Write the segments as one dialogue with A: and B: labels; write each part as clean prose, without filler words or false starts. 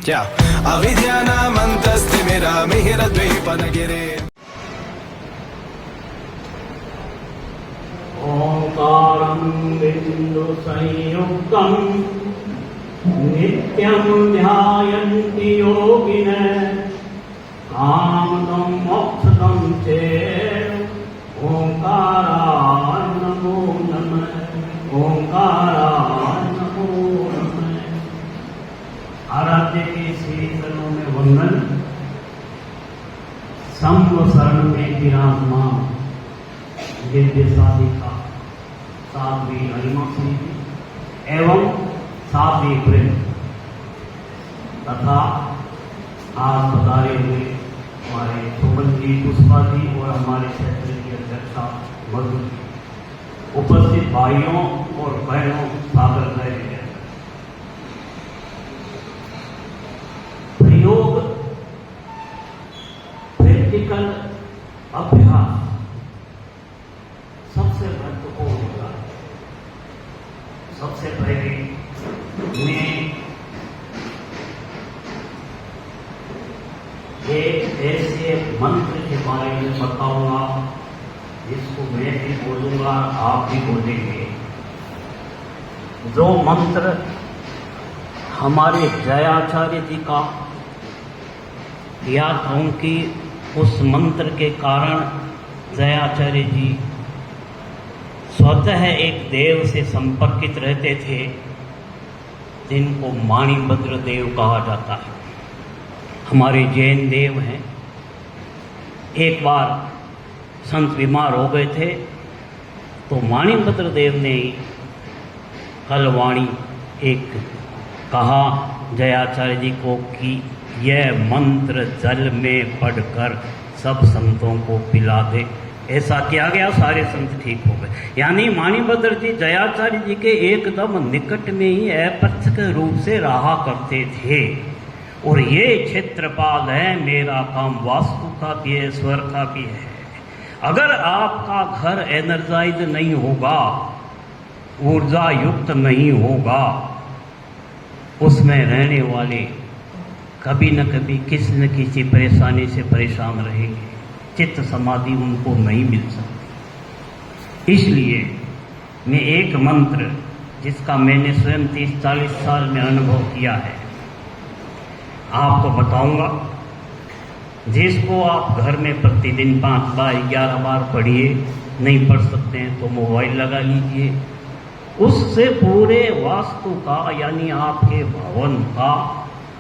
A: क्या अविद्यानामन्तस्तिमिरामिहिरद्वीपनगिरे
B: ओंकारं बिंदु संयुक्तं नित्यं ध्यायन्ति योगिनः कामदं मोक्षदं चेत् ओंकाराय नमो नमः। ओंकाराय नमो नमः। आराध्य के श्री चरणों में वंदन। संवसरण में विराजमान दिव्य साधिका साध्वी हरिमा सिंह जी एवं साध्वी वृंद तथा आज पधारे हुए हमारे सुमन जी, पुष्पा जी और हमारे क्षेत्र की अध्यक्षा मधु जी, उपस्थित भाइयों और बहनों, स्वागत है। प्रयोग प्रैक्टिकल अभ्यास सबसे महत्वपूर्ण होगा। सबसे पहले मैं एक ऐसे मंत्र के बारे में बताऊंगा जिसको मैं भी बोलूंगा, आप भी बोलेंगे। जो मंत्र हमारे जयाचार्य जी का याद हूं कि उस मंत्र के कारण जयाचार्य जी स्वतः एक देव से संपर्कित रहते थे जिनको माणिभद्र देव कहा जाता है। हमारे जैन देव हैं। एक बार संत बीमार हो गए थे तो माणिभद्र देव ने कलवाणी एक कहा जयाचार्य जी को कि यह मंत्र जल में पढ़कर सब संतों को पिला दे। ऐसा किया गया, सारे संत ठीक हो गए। यानी माणिभद्र जी जयाचार्य जी के एकदम निकट में ही अप्रत्यक्ष रूप से रहा करते थे। और ये क्षेत्रपाल है, मेरा काम वास्तु का भी है, स्वर का भी है। अगर आपका घर एनर्जाइज नहीं होगा, ऊर्जा युक्त नहीं होगा, उसमें रहने वाले कभी न कभी किसी न किसी परेशानी से परेशान रहेंगे। चित्त समाधि उनको नहीं मिल सकती। इसलिए मैं एक मंत्र जिसका मैंने स्वयं 30-40 साल में अनुभव किया है आपको बताऊंगा, जिसको आप घर में प्रतिदिन 5 बार 11 बार पढ़िए। नहीं पढ़ सकते हैं तो मोबाइल लगा लीजिए। उससे पूरे वास्तु का यानी आपके भवन का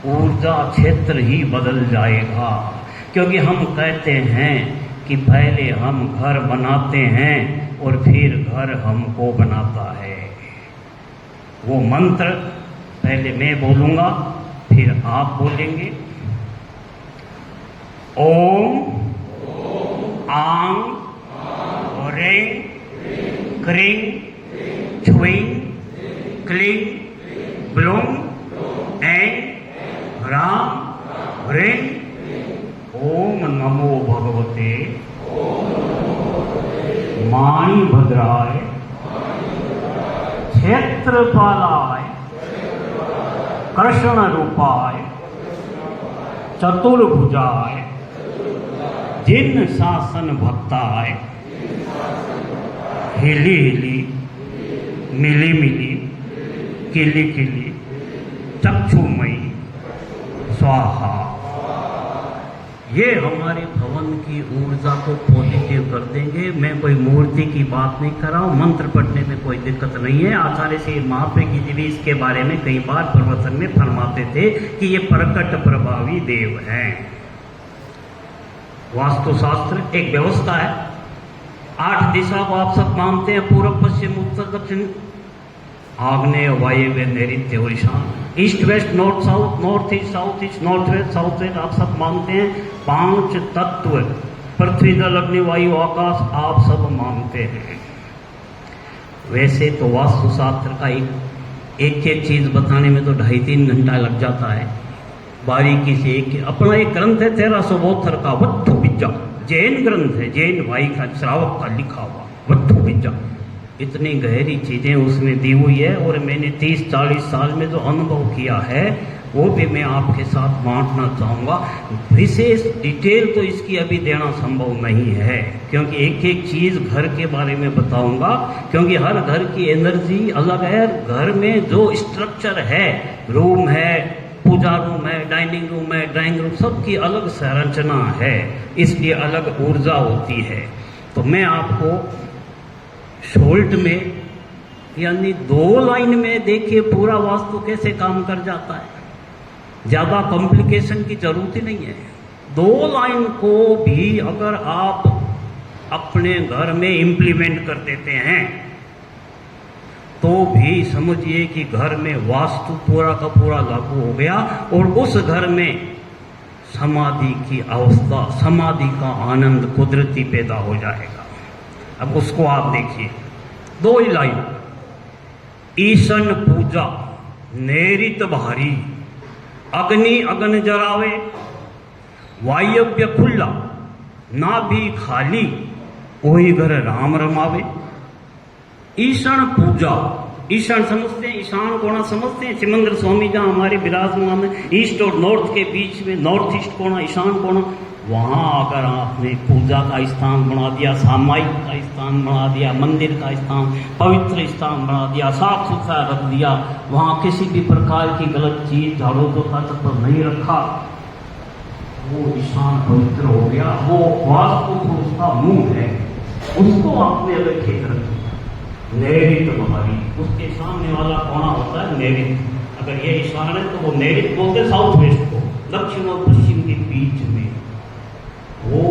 B: ऊर्जा क्षेत्र ही बदल जाएगा। क्योंकि हम कहते हैं कि पहले हम घर बनाते हैं और फिर घर हमको बनाता है। वो मंत्र पहले मैं बोलूँगा, फिर आप बोलेंगे। ओम आं ह्रीं क्रीं छ्वीं क्लीं ब्लूं ऐं ह्रां ह्रीं ओम नमो भगवते माणिभद्राय क्षेत्रपालाय कृष्ण रूपाय चतुर्भुजाय जिन शासन भक्ताय हिली हिली मिली मिली किली किली चक्षुमयी स्वाहा। ये हमारे भवन की ऊर्जा को पॉजिटिव कर देंगे। मैं कोई मूर्ति की बात नहीं कर रहा हूँ, मंत्र पढ़ने में कोई दिक्कत नहीं है। आचार्य श्री महाप्रज्ञ जी भी इसके बारे में कई बार प्रवचन में फरमाते थे कि ये प्रकट प्रभावी देव हैं। वास्तुशास्त्र एक व्यवस्था है। 8 दिशा को आप सब मानते हैं, पूर्व पश्चिम उत्तर दक्षिण आग्नेय वायव्य नैऋत्य और ईशान, east west north south, north east south east, north west south west, आप सब मानते हैं। 5 तत्व पृथ्वी जल अग्नि वायु आकाश आप सब मानते हैं। वैसे तो वास्तुशास्त्र का एक चीज बताने में तो 2.5-3 घंटा लग जाता है। बारीकी से अपना एक ग्रंथ है 1372 का वत्थु विद्या, जैन ग्रंथ है, जैन भाई का श्रावक का लिखा हुआ वत्थु विद्या। इतनी गहरी चीज़ें उसमें दी हुई है और मैंने 30-40 साल में जो अनुभव किया है वो भी मैं आपके साथ बांटना चाहूँगा। विशेष डिटेल तो इसकी अभी देना संभव नहीं है, क्योंकि एक एक चीज़ घर के बारे में बताऊँगा, क्योंकि हर घर की एनर्जी अलग है। घर में जो स्ट्रक्चर है, रूम है, पूजा रूम है, डाइनिंग रूम है, ड्राइंग रूम, सबकी अलग संरचना है, इसलिए अलग ऊर्जा होती है। तो मैं आपको शॉर्ट में यानी 2 लाइन में देखिए पूरा वास्तु कैसे काम कर जाता है। ज़्यादा कॉम्प्लिकेशन की जरूरत ही नहीं है। 2 लाइन को भी अगर आप अपने घर में इम्प्लीमेंट कर देते हैं तो भी समझिए कि घर में वास्तु पूरा का पूरा लागू हो गया, और उस घर में समाधि की अवस्था, समाधि का आनंद कुदरती पैदा हो जाएगा। अब उसको आप देखिए, 2 ही लाइन। ईशन पूजा नेरित भारी, अग्नि अगन जरावे, वायव्य खुला, ना भी खाली, वही घर राम रमावे। ईशान पूजा, ईशान समझते हैं, ईशान कोना समझते हैं। सिमंदर स्वामी जहाँ हमारे विराजमान है, ईस्ट और नॉर्थ के बीच में, नॉर्थ ईस्ट कोना, ईशान कोना, वहाँ अगर आपने पूजा का स्थान बना दिया, सामायिक का स्थान बना दिया, मंदिर का स्थान, पवित्र स्थान बना दिया, साफ सुथरा रख दिया, वहाँ किसी भी प्रकार की गलत चीज, झाड़ू पोछा तक नहीं रखा, वो ईशान पवित्र हो गया। वो वास्तु को उसका मुंह है, उसको आपने अगर खेत रखा, नैऋत भारी, उसके सामने वाला कोना होता है नैऋत। अगर ये ईशान है तो वो नैऋत बोलते साउथ वेस्ट को, दक्षिण और पश्चिम के बीच में। वो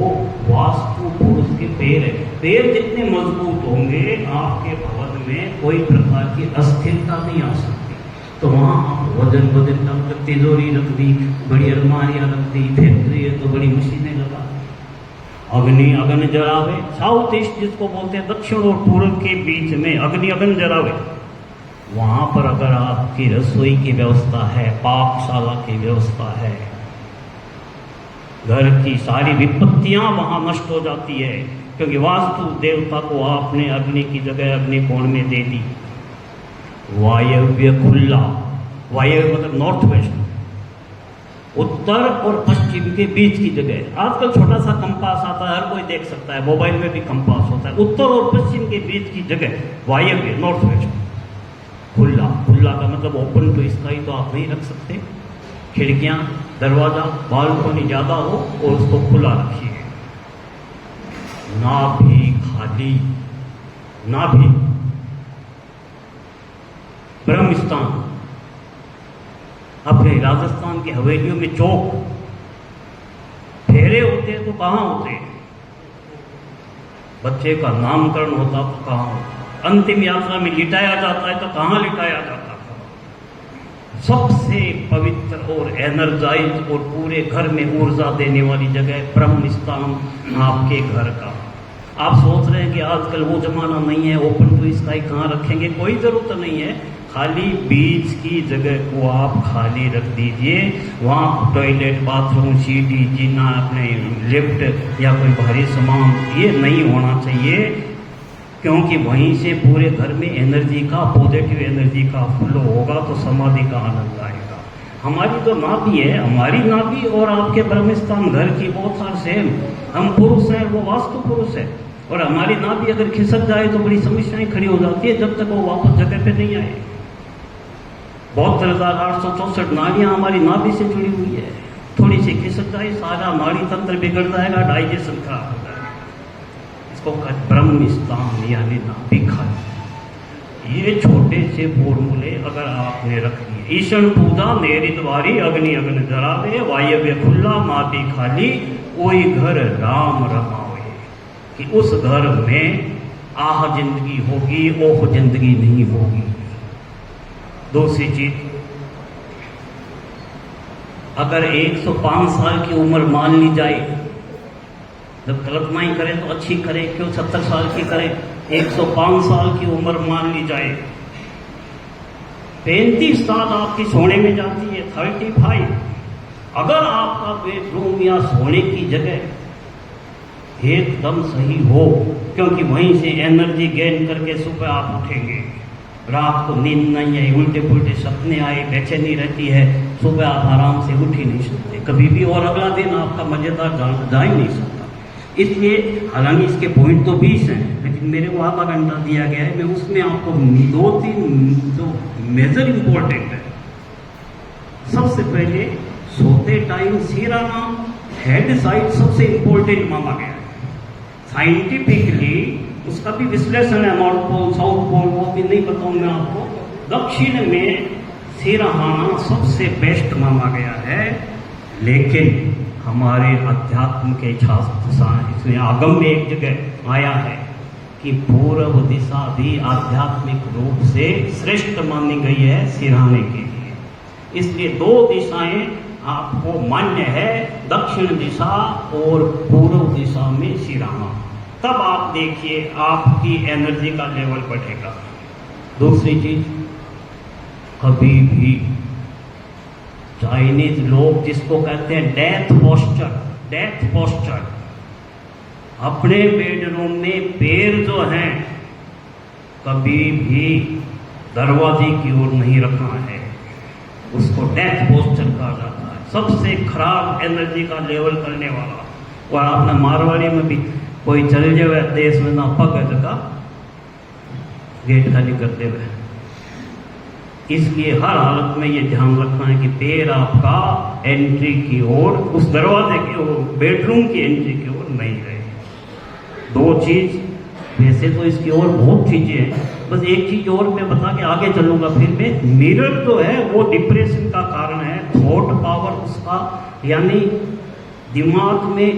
B: वास्तु पुरुष के पैर है। पैर जितने मजबूत होंगे, आपके भवन में कोई प्रकार की अस्थिरता नहीं आ सकती। तो वहाँ आप वजन रख, तिजोरी रख दी, बड़ी अलमारियाँ रख दी, फैक्ट्री है तो बड़ी मशीनें लगा दी। अग्नि अगन जरावे, साउथ ईस्ट जिसको बोलते हैं, दक्षिण और पूर्व के बीच में अग्नि अगन जरावे। वहाँ पर अगर आपकी रसोई की व्यवस्था है, पाकशाला की व्यवस्था है, घर की सारी विपत्तियां वहां नष्ट हो जाती है, क्योंकि वास्तु देवता को आपने अग्नि की जगह अग्नि कोण में दे दी। वायव्य खुला, वायव्य मतलब नॉर्थ वेस्ट, उत्तर और पश्चिम के बीच की जगह। आजकल छोटा सा कंपास आता है, हर कोई देख सकता है, मोबाइल में भी कंपास होता है। उत्तर और पश्चिम के बीच की जगह वायव्य, नॉर्थ वेस्ट। खुला, खुला का मतलब ओपन टू स्काई तो आप नहीं रख सकते, खिड़कियां, दरवाजा, बालकनी ज्यादा हो और उसको खुला रखिए। ना भी खाली, ना भी ब्रह्म स्थान। अपने राजस्थान की हवेलियों में चौक फेरे होते तो कहाँ होते, बच्चे का नामकरण होता तो कहाँ होता, अंतिम यात्रा में लिटाया जाता है तो कहाँ लिटाया जाता। सबसे पवित्र और एनर्जाइज और पूरे घर में ऊर्जा देने वाली जगह ब्रह्म स्थान आपके घर का। आप सोच रहे हैं कि आजकल वो जमाना नहीं है, ओपन टू स्काई कहाँ रखेंगे, कोई जरूरत नहीं है। खाली बीच की जगह को आप खाली रख दीजिए। वहाँ टॉयलेट, बाथरूम, सीढ़ी, जीना, अपने लिफ्ट या कोई भारी सामान ये नहीं होना चाहिए, क्योंकि वहीं से पूरे घर में एनर्जी का, पॉजिटिव एनर्जी का फ्लो होगा तो समाधि का आनंद आएगा। हमारी जो नाभि है, हमारी नाभि और आपके ब्रह्मस्थान घर की बहुत सारे सेम, हम पुरुष हैं, वो वास्तु पुरुष है, और हमारी नाभि अगर खिसक जाए तो बड़ी समस्याएं खड़ी हो जाती है जब तक वो वापस जगह पे नहीं आए। 72,864 नाड़ियाँ हमारी नाभि से जुड़ी हुई है, थोड़ी सी खिसक जाए सारा नाड़ी तंत्र बिगड़ जाएगा, डाइजेशन खराब हो जाएगा। ब्रह्म स्थान यानी नाभि खाली। ये छोटे से फॉर्मूले अगर आपने रख लिए, ईशन पूजा नेरित वारी, अग्नि अग्न जरावे, वायव्य खुला, नाभि खाली, कोई घर राम रमावे, कि उस घर में आह जिंदगी होगी, ओह जिंदगी नहीं होगी। दूसरी चीज, अगर 105 साल की उम्र मान ली जाए, जब कल्पनाएं करें तो अच्छी करें, क्यों 70 साल की करें, 105 साल की उम्र मान ली जाए, 35 साल आपकी सोने में जाती है, 35। अगर आपका बेडरूम या सोने की जगह एकदम सही हो, क्योंकि वहीं से एनर्जी गेन करके सुबह आप उठेंगे, रात को नींद नहीं आई, उल्टे पुल्टे सपने आए, बेचैनी रहती है, सुबह आप आराम से उठ ही नहीं सकते कभी भी, और अगला दिन आपका मज़ेदार जा ही नहीं सकता। इसलिए हालांकि इसके पॉइंट तो 20 हैं, लेकिन मेरे को आधा घंटा दिया गया है, मैं उसमें आपको 2-3 जो मेजर इम्पोर्टेंट है। सबसे पहले सोते टाइम सिरहाना हेड साइड सबसे इम्पोर्टेंट माना गया है। साइंटिफिकली उसका भी विश्लेषण है, नॉर्थ पोल साउथ पोल वो भी नहीं बताऊंगा आपको। दक्षिण में सिरहाना सबसे बेस्ट माना गया है, लेकिन हमारे अध्यात्म के शास्त्र इसमें आगम में एक जगह आया है कि पूर्व दिशा भी आध्यात्मिक रूप से श्रेष्ठ मानी गई है सिरहाने के लिए। इसलिए 2 दिशाएं आपको मान्य है, दक्षिण दिशा और पूर्व दिशा में सिरहाना। तब आप देखिए आपकी एनर्जी का लेवल बढ़ेगा। दूसरी चीज, कभी भी चाइनीज लोग जिसको कहते हैं डेथ पोस्चर, अपने बेडरूम में पैर जो हैं कभी भी दरवाजे की ओर नहीं रखना है, उसको डेथ पोस्चर कहा जाता है। सबसे खराब एनर्जी का लेवल करने वाला। और आपने मारवाड़ी में भी कोई चले जाए देश में ना पग जगह गेट खाली करते हुए, इसलिए हर हालत में ये ध्यान रखना है कि पैर आपका एंट्री की ओर, उस दरवाजे की ओर, बेडरूम की एंट्री की ओर नहीं रहे। 2 चीज, वैसे तो इसकी और बहुत चीजें हैं, बस एक चीज और मैं बता के आगे चलूंगा फिर मैं। मिरर जो है वो डिप्रेशन का कारण है। थॉट पावर उसका, यानी दिमाग में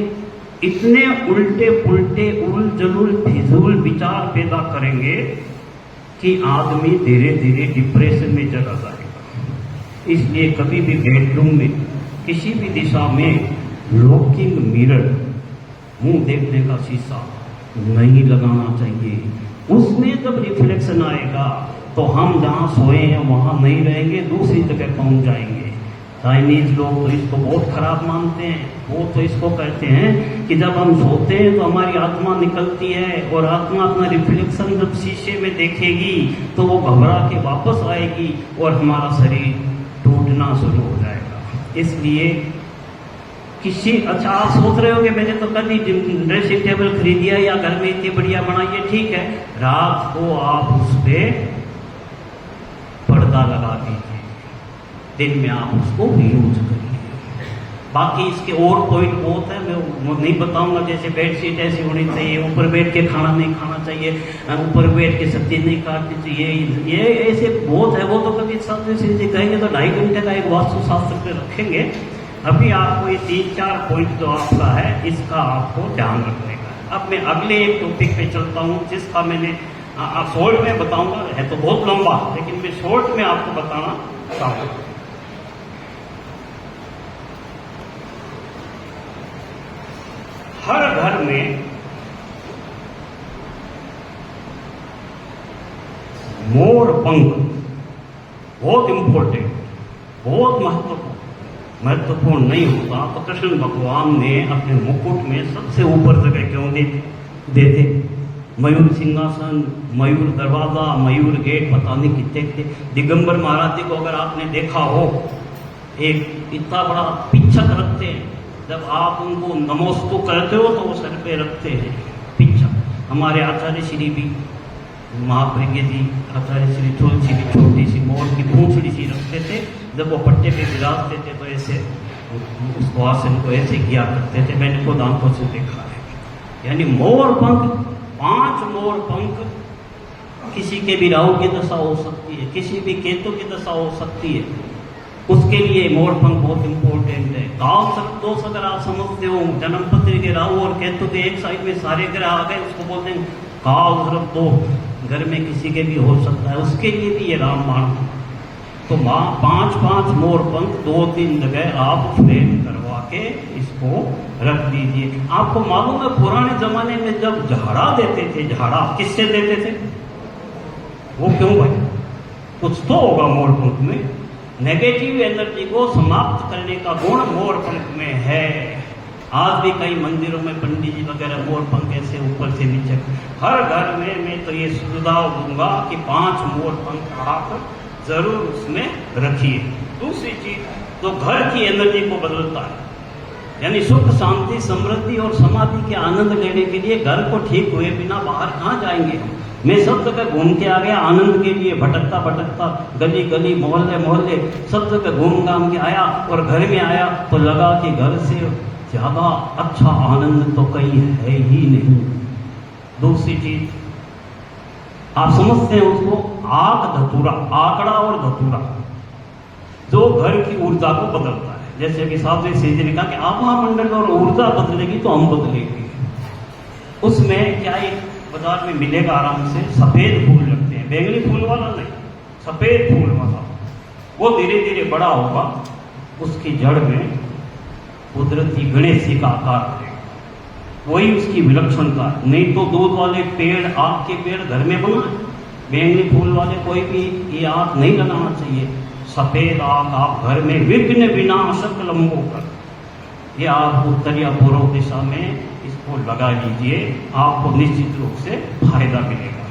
B: इतने उल्टे पुल्टे उल जलूल फिजूल विचार पैदा करेंगे कि आदमी धीरे धीरे डिप्रेशन में चला जाएगा। इसलिए कभी भी बेडरूम में किसी भी दिशा में लुकिंग मिरर, मुंह देखने का शीशा नहीं लगाना चाहिए। उसमें जब रिफ्लेक्शन आएगा तो हम जहाँ सोए हैं वहाँ नहीं रहेंगे, दूसरी जगह पहुँच जाएंगे। चाइनीज लोग तो इसको बहुत खराब मानते हैं। वो तो इसको कहते हैं कि जब हम सोते हैं तो हमारी आत्मा निकलती है, और आत्मा अपना रिफ्लेक्शन जब शीशे में देखेगी तो वो घबरा के वापस आएगी और हमारा शरीर टूटना शुरू हो जाएगा। इसलिए अच्छा आप सोच रहे हो कि मैंने तो कल ही ड्रेसिंग टेबल खरीदिया या घर में इतनी बढ़िया बनाई है, ठीक है, रात को आप उस पर पर्दा लगा दीजिए, दिन में आप उसको यूज करिए। बाकी इसके और पॉइंट बहुत है, मैं वो नहीं बताऊंगा। जैसे बेडशीट ऐसी होनी चाहिए, ऊपर बैठ के खाना नहीं खाना चाहिए, ऊपर बैठ के सब्जी नहीं काटनी चाहिए, ये ऐसे बहुत है। वो तो कभी सब कहेंगे तो 2.5 घंटे का एक वास्तुशास्त्र पे रखेंगे। अभी आपको ये 3-4 पॉइंट जो आपका है इसका आपको ध्यान रखने का है। अब मैं अगले एक टॉपिक पे चलता हूँ जिसका मैंने शॉर्ट में बताऊंगा, है तो बहुत लंबा, लेकिन मैं शॉर्ट में आपको बताना चाहूँगा। हर घर में मोर पंख बहुत इंपॉर्टेंट, बहुत महत्वपूर्ण नहीं होता तो कृष्ण भगवान ने अपने मुकुट में सबसे ऊपर जगह क्यों देते? मयूर सिंहासन, मयूर दरवाजा, मयूर गेट, पता नहीं कितने। दिगंबर महाराज जी को अगर आपने देखा हो, एक इतना बड़ा पिच्छक रखते हैं, जब आप उनको नमोस्तु करते हो तो वो सर पे रखते हैं पिच्छक। हमारे आचार्य श्री भी महाप्रज्ञ जी, आचार्य श्री तुलसी भी छोटी सी मोर की पूंछड़ी सी रखते थे। जब वो पट्टे पे विराजते थे तो ऐसे उसको आसन को ऐसे किया करते थे, मैंने खुद आंखों से देखा है। यानी मोर पंख, 5 मोर पंख, किसी के भी राहु की दशा हो सकती है, किसी भी केतु की दशा हो सकती है, उसके लिए मोर पंख बहुत इंपॉर्टेंट है। काल सर्प दोष अगर आप समझते हो, जन्मपत्री के राहु और केतु के एक साइड में सारे ग्रह आ गए, उसको बोलते हैं काल सर्प दोष, घर में किसी के भी हो सकता है, उसके लिए भी ये रामबाण। तो 5-5 मोर पंख 2-3 जगह आप फ्रेम करवा के इसको रख दीजिए। आपको मालूम है पुराने जमाने में जब झाड़ा देते थे, झाड़ा किससे देते थे? वो क्यों भाई? कुछ तो होगा मोर पंख में। नेगेटिव एनर्जी को समाप्त करने का गुण मोर पंख में है। आज भी कई मंदिरों में पंडित जी वगैरह मोर पंख ऐसे ऊपर से नीचे। हर घर में मैं तो ये सुझाव दूंगा कि 5 मोर पंख आप जरूर उसमें रखिए। दूसरी चीज, जो घर की एनर्जी को बदलता है, यानी सुख शांति समृद्धि और समाधि के आनंद लेने के लिए घर को ठीक हुए बिना बाहर कहाँ जाएंगे हम। मैं सब जगह घूम के आ गया आनंद के लिए, भटकता भटकता गली गली मोहल्ले मोहल्ले सब जगह घूम घाम के आया और घर में आया तो लगा कि घर से ज्यादा अच्छा आनंद तो कहीं है ही नहीं। दूसरी चीज, आप समझते हैं उसको आक धतूरा, आंकड़ा और धतूरा, जो घर की ऊर्जा को बदलता है। जैसे कि साधु सीधे ने कहा कि आभा मंडल और ऊर्जा बदलेगी तो हम बदलेंगे। उसमें क्या एक बाजार में मिलेगा आराम से, सफेद फूल लगते हैं, बैंगनी फूल वाला नहीं, सफेद फूल वाला। वो धीरे धीरे बड़ा होगा, उसकी जड़ में कुदरती गणेश जी का आकार रहेगा, वही उसकी विलक्षणता। नहीं तो दूध वाले पेड़, आग के पेड़ घर में बना, बैंगनी फूल वाले कोई भी ये आग नहीं लगाना चाहिए। सफेद आग आप घर में विघ्न विनाशक लंबोकर, ये आप उत्तर या पूर्व दिशा में इसको लगा लीजिए, आपको निश्चित रूप से फायदा मिलेगा।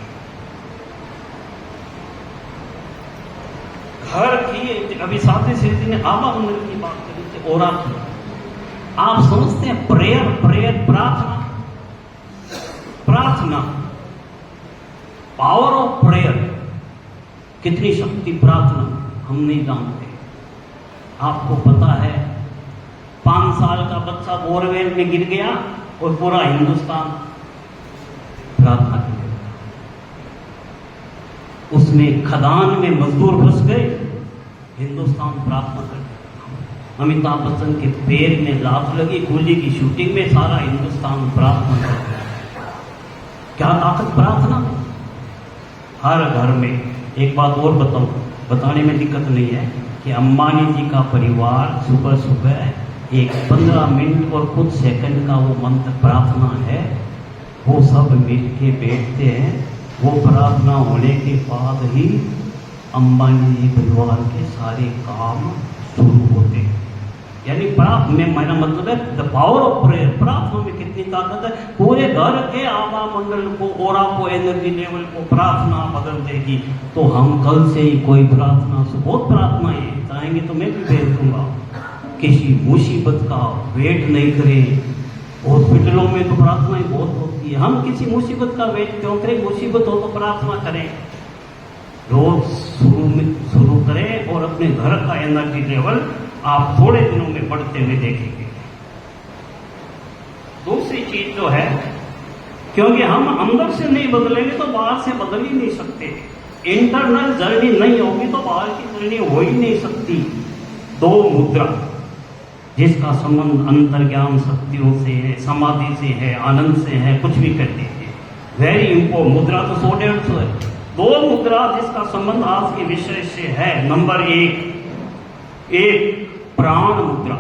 B: घर की, अभी साथी श्री ने आभा मंडल की बात करी थी, ओरा की। आप समझते हैं प्रेयर, प्रेयर प्रार्थना, प्रार्थना, पावर ऑफ प्रेयर, कितनी शक्ति प्रार्थना हम नहीं जानते। आपको पता है 5 साल का बच्चा बोरवेल में गिर गया और पूरा हिंदुस्तान प्रार्थना कर, उसमें खदान में मजदूर फंस गए, हिंदुस्तान प्रार्थना कर। अमिताभ बच्चन के पैर में लात लगी गोली की शूटिंग में, सारा हिंदुस्तान प्रार्थना कर। क्या ताकत प्रार्थना में। हर घर में, एक बात और बताऊं, बताने में दिक्कत नहीं है कि अंबानी जी का परिवार सुबह सुबह एक 15 मिनट और कुछ सेकंड का वो मंत्र प्रार्थना है, वो सब मिल के बैठते हैं, वो प्रार्थना होने के बाद ही अंबानी जी परिवार के सारे काम शुरू होते हैं। यानी मेरा मतलब है द पावर ऑफ प्रेयर, प्रार्थना में कितनी ताकत है। पूरे घर के आभा मंडल को, ओरा को, एनर्जी लेवल को प्रार्थना बदल देगी। तो हम कल से ही कोई प्रार्थना, बहुत प्रार्थनाएं चाहेंगे तो मैं भी भेज दूंगा। किसी मुसीबत का वेट नहीं करें, हॉस्पिटलों में तो प्रार्थनाएं बहुत होती है, हम किसी मुसीबत का वेट क्यों करें। मुसीबत हो तो प्रार्थना करें, रोज शुरू करें और अपने घर का एनर्जी लेवल आप थोड़े दिनों में बढ़ते हुए देखेंगे। दूसरी चीज जो है, क्योंकि हम अंदर से नहीं बदलेंगे तो बाहर से बदल ही नहीं सकते। इंटरनल जर्नी नहीं होगी तो बाहर की जर्नी हो ही नहीं सकती। 2 मुद्रा, जिसका संबंध अंतर्ज्ञान शक्तियों से है, समाधि से है, आनंद से है, कुछ भी कर दीजिए। वेरी इंपोर्टेंट मुद्रा तो 100-150 है। 2 मुद्रा जिसका संबंध आज के विषय से है। नंबर 1 प्राण मुद्रा,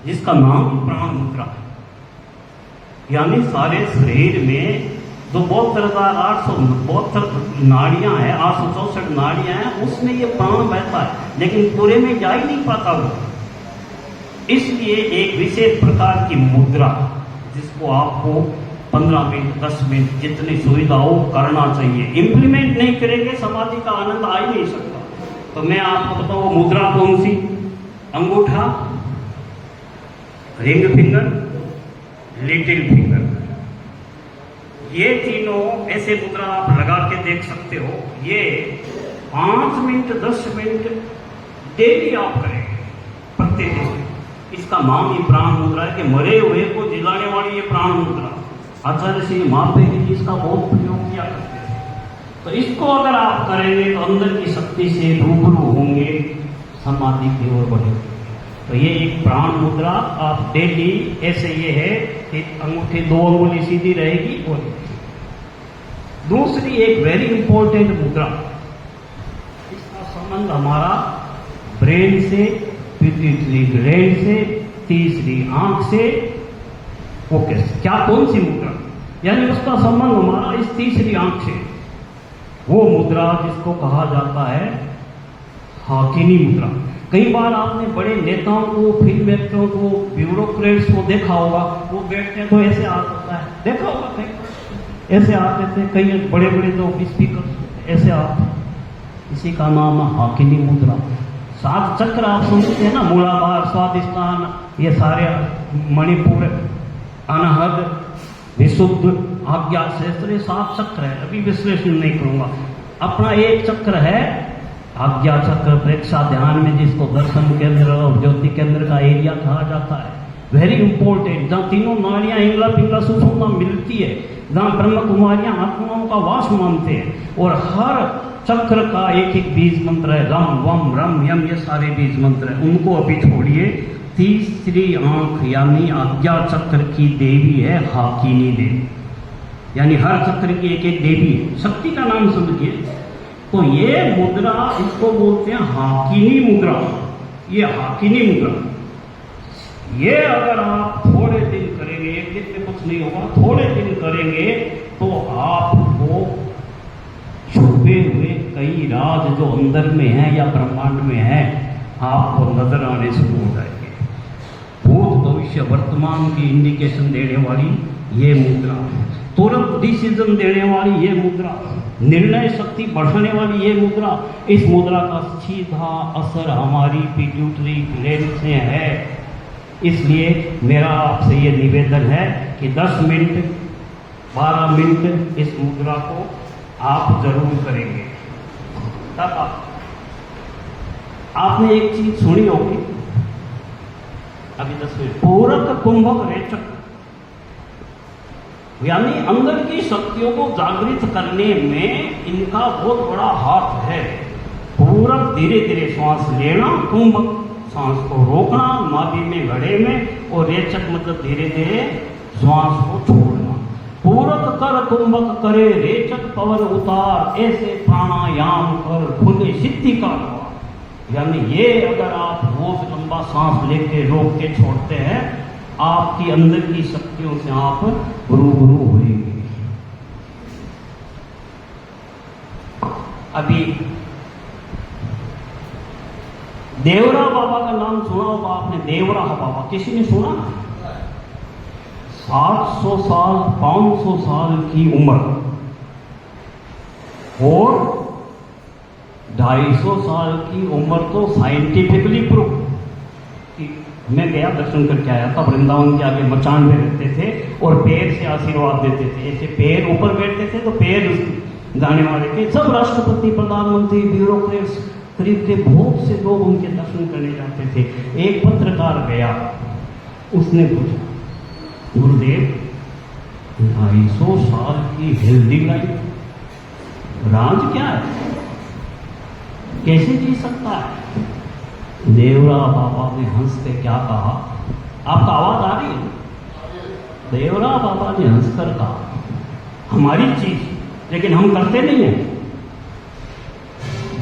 B: जिसका नाम प्राण मुद्रा है। यानी सारे शरीर में जो 72,872 नाड़ियां हैं, 864 नाड़ियां हैं, उसमें ये प्राण बहता है, लेकिन पूरे में जा ही नहीं पाता वो। इसलिए एक विशेष प्रकार की मुद्रा, जिसको आपको 15 मिनट 10 मिनट जितनी सुविधा हो करना चाहिए। इंप्लीमेंट नहीं करेंगे समाधि का आनंद आ ही नहीं सकता। तो मैं आपको बताऊं वो मुद्रा कौन सी। अंगूठा, रिंग फिंगर, लिटिल फिंगर, ये तीनों ऐसे मुद्रा आप लगा के देख सकते हो। ये 5 मिनट 10 मिनट डेली आप करेंगे प्रतिदिन। इसका नाम ही प्राण मुद्रा है कि मरे हुए को जिलाने वाली ये प्राण मुद्रा। आचार्य श्री महापेरी जी इसका बहुत प्रयोग किया करते थे। तो इसको अगर आप करेंगे तो अंदर की शक्ति से रूबरू होंगे, समाधि की ओर बढ़ेंगे। तो ये एक प्राण मुद्रा आप डेली ऐसे, ये है कि अंगूठे 2 अंगुली सीधी रहेगी। और दूसरी एक वेरी इंपॉर्टेंट मुद्रा, इसका संबंध हमारा ब्रेन से, पिट्यूटरी ग्लैंड से, तीसरी आंख से, फोकस। क्या कौन सी मुद्रा, यानी उसका संबंध हमारा इस तीसरी आंख से। वो मुद्रा जिसको कहा जाता है हाकिनी मुद्रा। कई बार आपने बड़े नेताओं को, फिल्म एक्टरों को, ब्यूरोक्रेट्स को देखा होगा, वो बैठते हैं तो ऐसे हाथ होता है, देखा होगा कहीं ऐसे हाथ देते हैं। कई बड़े बड़े जो स्पीकर ऐसे हाथ, इसी का नाम है हाकिनी मुद्रा। सात चक्र आप सुनते हैं ना, मूलाधार, स्वादिष्ठान, ये सारे, मणिपुर, अनहद, विशुद्ध, आज्ञा, शेष, ये 7 चक्र है। अभी विश्लेषण नहीं करूंगा। अपना एक चक्र है आज्ञा चक्र, प्रेक्षा ध्यान में जिसको दर्शन केंद्र और ज्योति केंद्र का एरिया कहा जाता है। वेरी इंपॉर्टेंट, जहाँ तीनों नाड़ियां इंगला पिंगला सुषुम्ना मिलती है, जहाँ ब्रह्म कुमारियां आत्माओं का वास मानते हैं, और हर चक्र का एक एक बीज मंत्र है। रम, वम, रम, यम, ये सारे बीज मंत्र हैं। उनको अभी छोड़िए। तीसरी आंख यानी आज्ञा चक्र की देवी है हाकिनी देवी, यानी हर चक्र की एक एक देवी है। शक्ति का नाम समझिए। तो ये मुद्रा, इसको बोलते हैं हाकिनी मुद्रा। ये हाकिनी मुद्रा, ये अगर आप थोड़े दिन करेंगे, एक दिन में कुछ नहीं होगा, थोड़े दिन करेंगे तो आपको छुपे हुए कई राज जो अंदर में है या ब्रह्मांड में है, आपको नजर आने शुरू हो जाएंगे। भूत, भविष्य, वर्तमान की इंडिकेशन देने वाली ये मुद्रा, तुरंत डिसीजन देने वाली ये मुद्रा, निर्णय शक्ति बढ़ाने वाली ये मुद्रा। इस मुद्रा का सीधा असर हमारी पिट्यूटरी ग्लैंड से है। इसलिए मेरा आपसे ये निवेदन है कि 10 मिनट 12 मिनट इस मुद्रा को आप जरूर करेंगे। तब आपने एक चीज सुनी होगी अभी 10 मिनट, पूरक, कुंभक, रेचक, यानी अंदर की शक्तियों को जागृत करने में इनका बहुत बड़ा हाथ है। पूरक धीरे धीरे श्वास लेना, कुंभक सांस को रोकना नाभि में, घड़े में, और रेचक मतलब धीरे धीरे श्वास को छोड़ना। पूरक कर कुंभक करे, रेचक पवन उतार, ऐसे प्राणायाम कर खुले सिद्धि का द्वार। यानी ये अगर आप रोज लंबा सांस लेके रोक के छोड़ते हैं, आपकी अंदर की शक्तियों से आप रूबरू होंगे। अभी देवरा बाबा का नाम सुना होगा आपने, देवरा बाबा, किसी ने सुना? 700 साल 500 साल की उम्र और 250 साल की उम्र तो साइंटिफिकली प्रूफ। मैं गया, दर्शन करके आया था। वृंदावन के आगे मचान में रहते थे और पैर से आशीर्वाद देते थे। ऐसे पैर ऊपर बैठते थे तो पैर जाने वाले के सब राष्ट्रपति, प्रधानमंत्री, ब्यूरोक्रेट्स, करीब के बहुत से लोग उनके दर्शन करने जाते थे। एक पत्रकार गया, उसने पूछा, गुरुदेव 250 साल की हेल्दी लाइफ, राज क्या है, कैसे जी सकता है? देवरा बाबा ने हंस के क्या कहा? आपका आवाज आ रही है? देवरा बाबा ने हंसकर कहा, हमारी चीज, लेकिन हम करते नहीं हैं।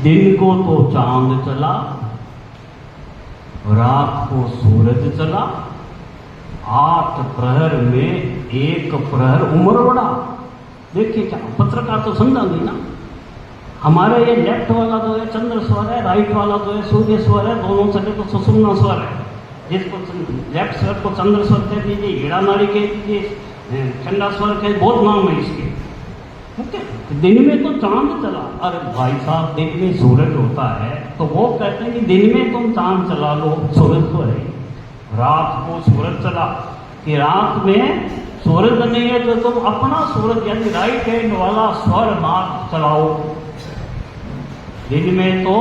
B: दिन को तो चांद चला, रात को सूरज चला, 8 प्रहर में 1 प्रहर उम्र बढ़ा। देखिए क्या पत्रकार तो समझा नहीं ना। हमारे ये लेफ्ट वाला जो है चंद्र स्वर है, राइट वाला जो है सूर्य स्वर है, दोनों चले तो सुषुम्ना स्वर है। जिसको लेफ्ट स्वर को चंद्र स्वर कह दीजिए, हीरा नाड़ी कह दीजिए, ठंडा स्वर कह, बहुत नाम है इसके। ठीक है, दिन में तो चांद चला। अरे भाई साहब, दिन में सूरज होता है तो वो कहते हैं कि दिन में तुम चांद चला लो, सूरज तो है। रात को सूरज चला कि रात में सूरज नहीं है तो तुम अपना सूरज यानी राइट हैंड वाला स्वर नाद चलाओ। दिन में तो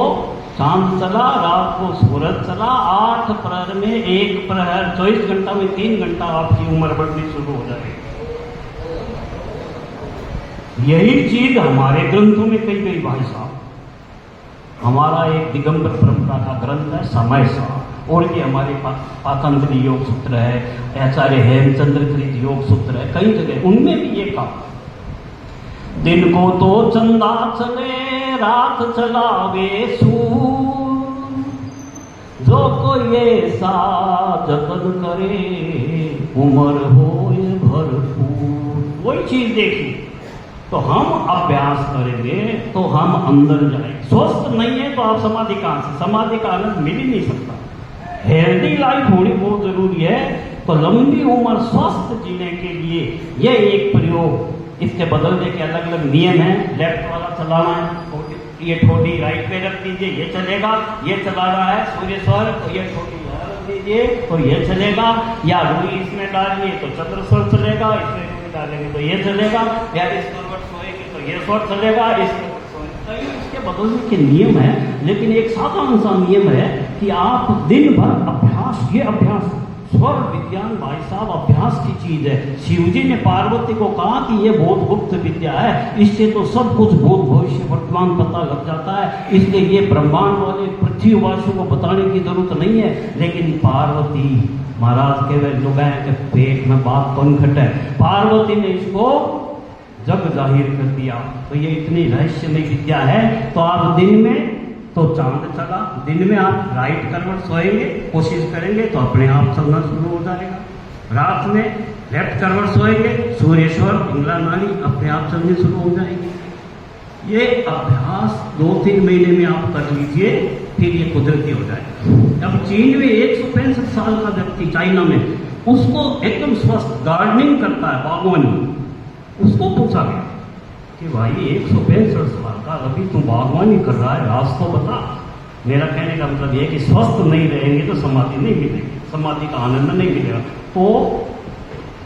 B: चांद चला, रात को सूरज चला, 8 प्रहर में 1 प्रहर, 24 घंटा में 3 घंटा आपकी उम्र बढ़नी शुरू हो जाएगी। यही चीज हमारे ग्रंथों में कही गई भाई साहब। हमारा एक दिगंबर परंपरा का ग्रंथ है समय सार, और ये हमारे पातंजलि योग सूत्र है, आचार्य हेमचंद्र कृत योग सूत्र है, कई जगह उनमें भी ये कहा, दिन को तो चंदा चले रात चलावे सूर, जो कोई ऐसा जतन करे उम्र होए भरपूर। वही चीज देखी तो हम अभ्यास करेंगे तो हम अंदर जाएंगे। स्वस्थ नहीं है तो आप समाधि कहां से, समाधि का आनंद मिल ही नहीं सकता। हेल्दी लाइफ होनी बहुत जरूरी है। तो लंबी उम्र स्वस्थ जीने के लिए यह एक प्रयोग, इसके बदलने के अलग अलग नियम हैं। लेफ्ट वाला चलाना है, ये ठोडी राइट पे रख दीजिए, ये चलेगा। ये चला रहा है सूर्य स्वर, तो ये ठोडी यहाँ रख दीजिए तो ये चलेगा। या रुई इसमें डालिए तो चंद्र स्वर चलेगा, इसमें रुई डालेंगे तो ये चलेगा। या इस करवट सोएंगे तो ये स्वर चलेगा, इस करवट सोएंगे तो इसके बदलने के नियम है। लेकिन एक साधारण सा नियम है कि आप दिन भर अभ्यास, ये अभ्यास स्वर विज्ञान भाई साहब अभ्यास की चीज है। शिवजी ने पार्वती को कहा कि ये बहुत गुप्त विद्या है, इससे तो सब कुछ भूत भविष्य वर्तमान पता लग जाता है, इसलिए ये ब्रह्मांड वाले पृथ्वीवासियों को बताने की जरूरत नहीं है। लेकिन पार्वती महाराज के वे लोग के पेट में बात कनखट है, पार्वती ने इसको जग जाहिर कर दिया। तो ये इतनी रहस्यमय विद्या है। तो आप दिन में तो चांद चला, दिन में आप राइट करवट सोएंगे, कोशिश करेंगे तो अपने आप चलना शुरू हो जाएगा। रात में लेफ्ट करवट सोएंगे, सूर्येश्वर पिंगला नाली अपने आप चलने शुरू हो जाएंगे। ये अभ्यास 2-3 महीने में आप कर लीजिए, फिर ये कुदरती हो जाएगा। अब चीन में 165 साल का व्यक्ति चाइना में, उसको एकदम स्वस्थ गार्डनिंग करता है, बागवानी, उसको पूछा गया कि भाई 165 साल का अभी तुम बागवानी कर रहा है, राज तो बता। मेरा कहने का मतलब यह है कि स्वस्थ नहीं रहेंगे तो समाधि नहीं मिलेगी, समाधि का आनंद नहीं मिलेगा। तो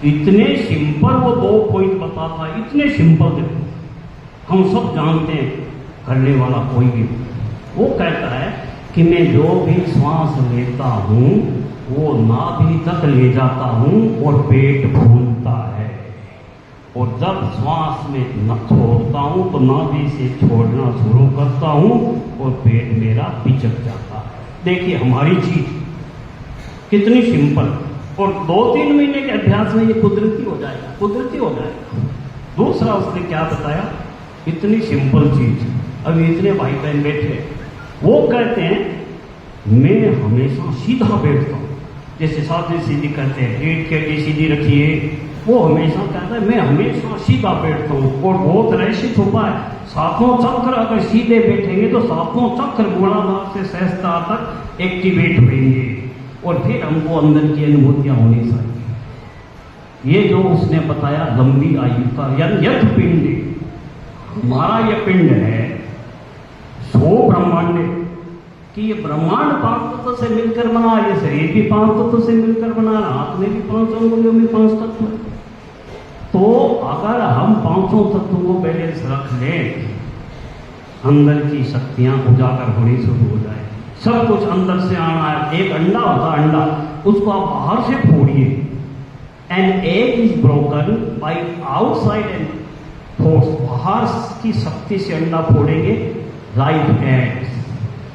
B: इतने सिंपल वो 2 पॉइंट बताता है, इतने सिंपल देखो हम सब जानते हैं, करने वाला कोई भी। वो कहता है कि मैं जो भी श्वास लेता हूँ वो नाभि तक ले जाता हूँ और पेट फूलता है, और जब श्वास में न छोड़ता हूँ तो नाभि से छोड़ना शुरू करता हूँ और पेट मेरा पिचक जाता है। देखिए हमारी चीज कितनी सिंपल, और 2-3 महीने के अभ्यास में ये कुदरती हो जाएगा, कुदरती हो जाएगा। दूसरा उसने क्या बताया, इतनी सिंपल चीज। अभी इतने भाई बहन बैठे, वो कहते हैं मैं हमेशा सीधा बैठता हूँ, जैसे सादी सीधी कहते हैं, रीढ़ की हड्डी सीधी रखिए, वो हमेशा कहता है मैं हमेशा सीधा बैठता हूँ। और बहुत रहस्य छुपा है, 7 चक्र अगर सीधे बैठेंगे तो 7 चक्र गोलाधार से सहस्त्रधार तक एक्टिवेट होंगे, और फिर हमको अंदर की अनुभूतियां होनी चाहिए। ये जो उसने बताया लंबी आयु का यथ पिंड, हमारा ये पिंड है 100 ब्रह्मांड, कि ये ब्रह्मांड 5 तत्व से मिलकर बना, ये शरीर भी 5 तत्व से मिलकर बना, हाथ में भी 5 अंगुलियों में 5 तत्व है। तो अगर हम 5 तत्वों को बैलेंस रख लें, अंदर की शक्तियां उजागर होनी शुरू हो जाए। सब कुछ अंदर से आना है। एक अंडा होता है, अंडा, उसको आप बाहर से फोड़िए, an egg is broken by outside and force, बाहर की शक्ति से अंडा फोड़ेंगे, life ends.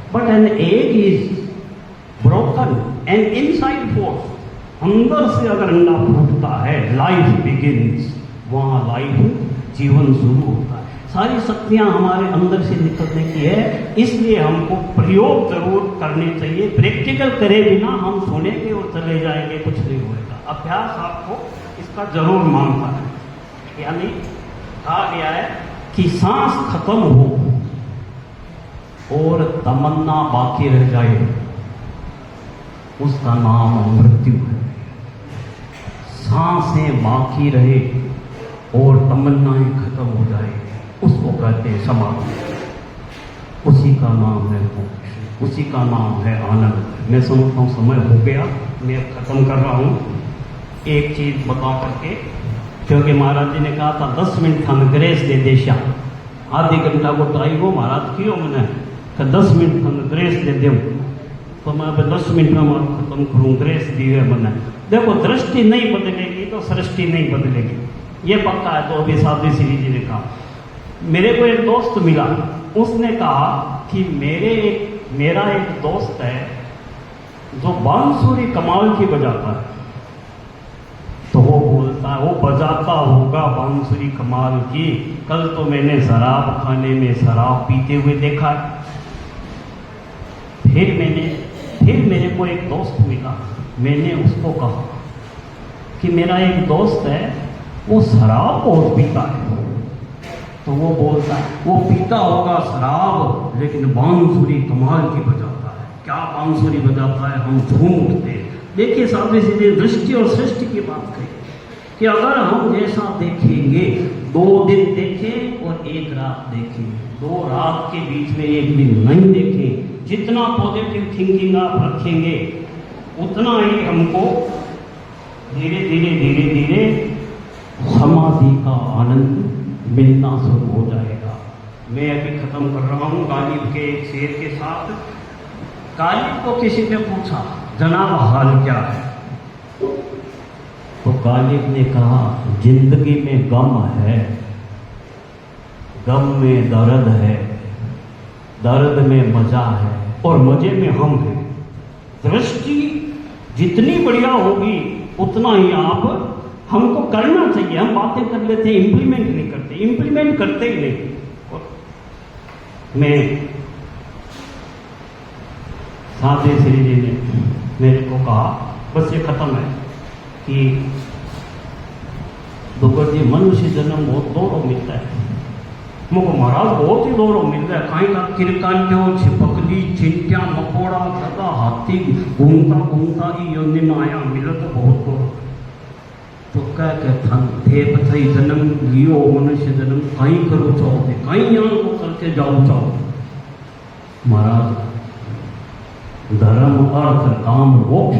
B: But an egg is broken and inside force, अंदर से अगर अंडा फूटता है, लाइफ बिगिन्स, वहाँ लाइफ जीवन शुरू होता है। सारी शक्तियाँ हमारे अंदर से निकलने की है, इसलिए हमको प्रयोग जरूर करने चाहिए। प्रैक्टिकल करे बिना हम सुनेंगे और चले जाएंगे, कुछ नहीं होगा। अभ्यास आपको इसका जरूर मांगता है। यानी कहा गया है कि सांस खत्म हो और तमन्ना बाकी रह जाए, उसका नाम मृत्यु है। सांसें बाकी रहे और तमन्नाएं खत्म हो जाए, उसको कहते हैं समाधि। उसी का नाम है मोक्ष, उसी का नाम है आनंद। मैं समझता हूँ समय हो गया, मैं खत्म कर रहा हूँ। एक चीज बता करके, क्योंकि महाराज जी ने कहा था 10 मिनट खंड ग्रेस दे देशा, आधी घंटा को ट्राई हो महाराज क्यों, मैंने 10 मिनट खंड ग्रेस दे दे, तो मैं 10 मिनट में खत्म करूँ, ग्रेस दी है मैंने। देखो दृष्टि नहीं बदलेगी तो सृष्टि नहीं बदलेगी, ये पक्का है। तो अभी साध्वी श्री जी ने कहा, मेरे को एक दोस्त मिला, उसने कहा कि मेरा एक दोस्त है जो बांसुरी कमाल की बजाता है। तो वो बोलता है, वो बजाता होगा बांसुरी कमाल की, कल तो मैंने शराब खाने में शराब पीते हुए देखा। फिर मेरे को एक दोस्त मिला, मैंने उसको कहा कि मेरा एक दोस्त है वो शराब बहुत पीता है। तो वो बोलता है वो पीता होगा शराब, लेकिन बांसुरी कमाल की बजाता है। क्या बांसुरी बजाता है, हम झूम उठते हैं। देखिए सामने सीधे दृष्टि और सृष्टि की बात कही कि अगर हम जैसा देखेंगे, 2 दिन देखें और 1 रात देखें, दो रात के बीच में एक दिन नहीं देखें। जितना पॉजिटिव थिंकिंग आप रखेंगे उतना ही हमको धीरे धीरे धीरे धीरे समाधि का आनंद मिलना शुरू हो जाएगा। मैं अभी खत्म कर रहा हूँ गालिब के एक शेर के साथ। गालिब को किसी ने पूछा, जनाब हाल क्या है? तो गालिब ने कहा, जिंदगी में गम है, गम में दर्द है, दर्द में मजा है और मजे में हम हैं। दृष्टि जितनी बढ़िया होगी उतना ही आप हमको करना चाहिए। हम बातें कर लेते हैं, इंप्लीमेंट नहीं करते, इंप्लीमेंट करते ही नहीं। मैं साधे श्री जी ने मेरे को कहा, बस ये खत्म है कि दुगर जी मनुष्य जन्म बहुत दौरों मिलता है। मुझको महाराज बहुत ही दौरों मिल रहा है। कहीं का किरकांड्यो छिपकली चिंटिया मकोड़ा गधा हाथी घूमता घूमता ही योनि में आया मिलत बहुत दौर। तो कह के धन थे पथई जन्म लियो मनुष्य जन्म कहीं करो चाहो थे कहीं यहाँ को करके जाओ चाहो। महाराज धर्म अर्थ काम मोक्ष,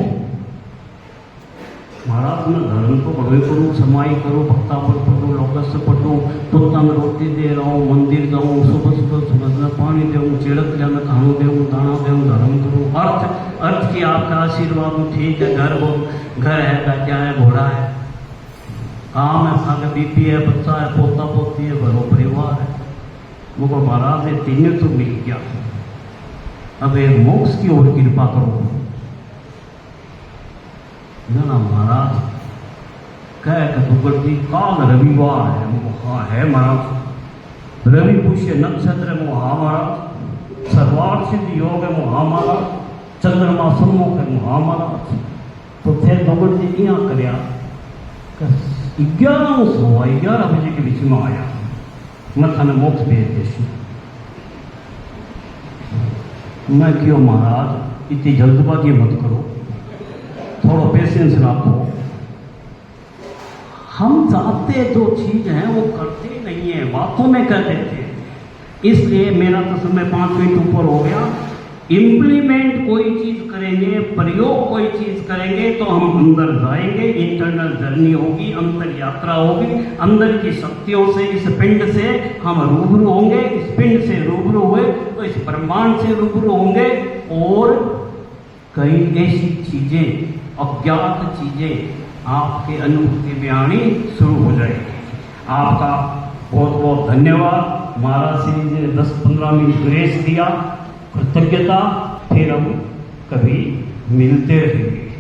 B: महाराज मैं धर्म को बड़े करूँ, समाई करूँ, भक्ता पर पढ़ूँ, लोकस पढ़ूँ, तोता में रोटी दे रहा हूँ, मंदिर जाऊँ, सुबह सुबह सुबह पानी दूँ, चिड़क लिया मैं खाना दूँ, दाना दूँ, धर्म करूँ। अर्थ की आपका आशीर्वाद ठीक है। घर है, क्या है, घोड़ा है, काम है, साथ बीपी है, बच्चा है, पोता पोती है, घरों परिवार है। मुझको महाराज ये तीनों तो मिल गया। अब एक मोक्ष की ओर कृपा करो। ना महाराज कह के दुगर जी काल रविवार है। हाँ है महाराज, रवि पुष्य नक्षत्र है। हाँ महाराज, सर्वार्थ सिद्ध योग है। हाँ महाराज, चंद्रमा सम्मुख है। हाँ महाराज। तो फिर दुगर जी यहाँ कर 11 बजे के बीच में आया, मैं थाने मोक्ष भेज देश। मैं क्यों महाराज इतनी जल्दबाजी मत करो, थोड़ा पेशेंस रखो। हम चाहते जो चीज है वो करते नहीं है, बातों में कर देते हैं। इसलिए मेरा तो समय 5 मिनट ऊपर हो गया। इम्प्लीमेंट कोई चीज करेंगे, प्रयोग कोई चीज करेंगे तो हम अंदर जाएंगे, इंटरनल जर्नी होगी, अंतर यात्रा होगी। अंदर की शक्तियों से, इस पिंड से हम रूबरू होंगे। इस पिंड से रूबरू हुए तो इस ब्रह्मांड से रूबरू होंगे और कई ऐसी चीजें, अज्ञात चीजें आपके अनुभूति में आनी शुरू हो जाएगी। आपका बहुत बहुत धन्यवाद। महाराज श्री जी ने 10-15 मिनट ग्रेस दिया, कृतज्ञता। फिर हम कभी मिलते रहेंगे।